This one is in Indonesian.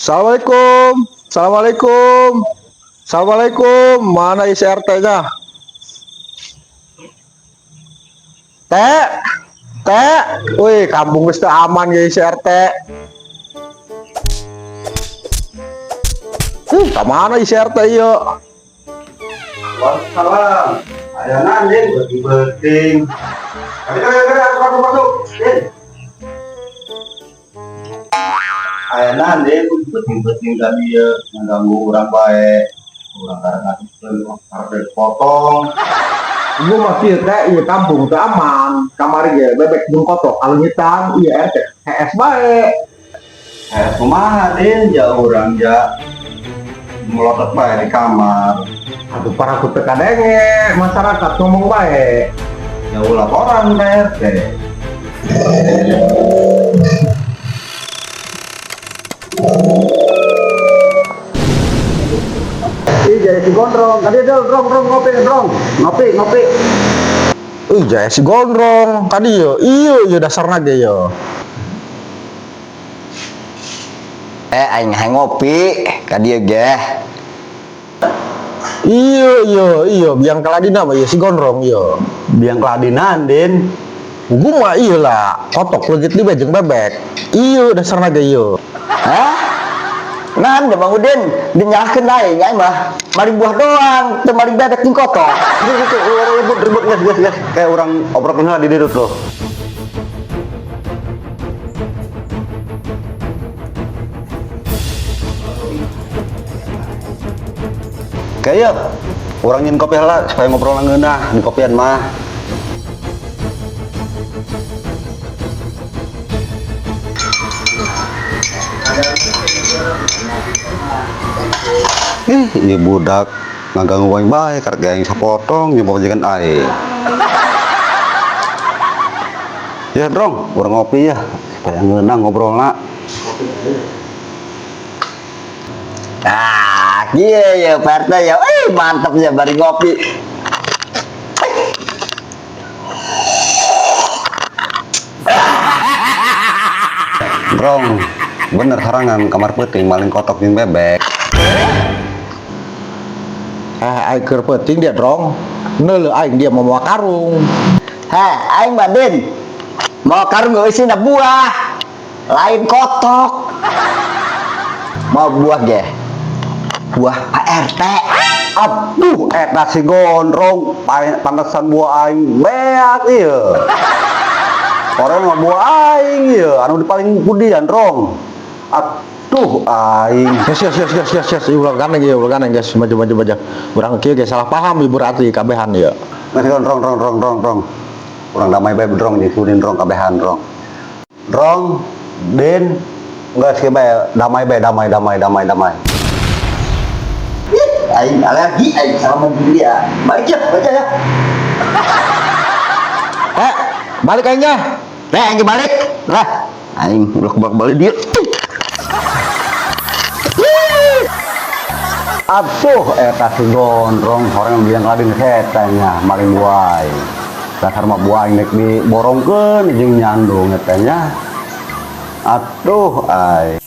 Assalamualaikum, assalamualaikum, assalamualaikum. Mana isi RT-nya? Teh, teh, wih, kampung wis aman ya isi RT. Kemana isi RT yuk? Wassalam. Ada nanti beting. Ada masuk. Ada nanti beting tadi ya mengganggu orang baik. Orang karena potong. Ibu masih teh, iya kampung itu aman. Kamar ya bebek belum kotor. Kalau nyetang, iya RT, HS baik. Kumaha din ya orang ya melotot baik di kamar. Aduh para kuteka denge, masyarakat ngomong baik. Ya ulah orang RT. Iya si gondrong, tadi ada ngopi. Iya si gondrong, tadi yo, iyo dasar naga yo. Aing ngopi ka dieu ge. Iyo, biang keladina mah iya si gondrong iyo. Biang keladinan din. Gua mah iya lah, kotok legit di bejeng bebek. Iyo dasar naga iyo. Hah? Nan da Bang Udin dinyahkeun aing mah mari buah doang, teu mari bebek jeung kotor. Itu ribut gas. Kayak orang obrolin di dieu tuh. Kayak orang nyin kopi lah supaya ngobrol ngeunah di kopian mah. Ini budak ngaganggu wae bae karek yang sapotong jeung pajagan aing. Ya, Drong, urang ngopi ya supaya ngeunah ngobrolna. Iya ya Pak RT ya. Mantap ya bari ngopi. Drong, bener harangan kamar peuting maling kotok jeung bebek. Aing keur penting dia drong. Neuleuh aing dia mau karung. Aing Badin mau karung gak isina buah, lain kotok. Mau buah ge. Buah Pak RT. Aduh, eta si gondrong pantesan buah aing beak ieu. Orang mah buah aing ieu anu di paling pudian Drong. Aduh aing. Yes, ulah ganeng guys, maju. Urang kieu ge salah paham ibu rati kabehan ya. Masih Drong. Urang damai bae Drong disurin Drong kabehan Drong. Drong, Den, geus kieu bae damai. Aing alergi, aing sama dia. Baik ya, baca ya. Balik aingnya. Aing balik. Lah, aing udah balik dia. Atuh eta si gondrong orang bilang ladin hetanya maling buai. Dasar mah buai nek diborongkeun jeung nyandung eta nya. Atuh ai.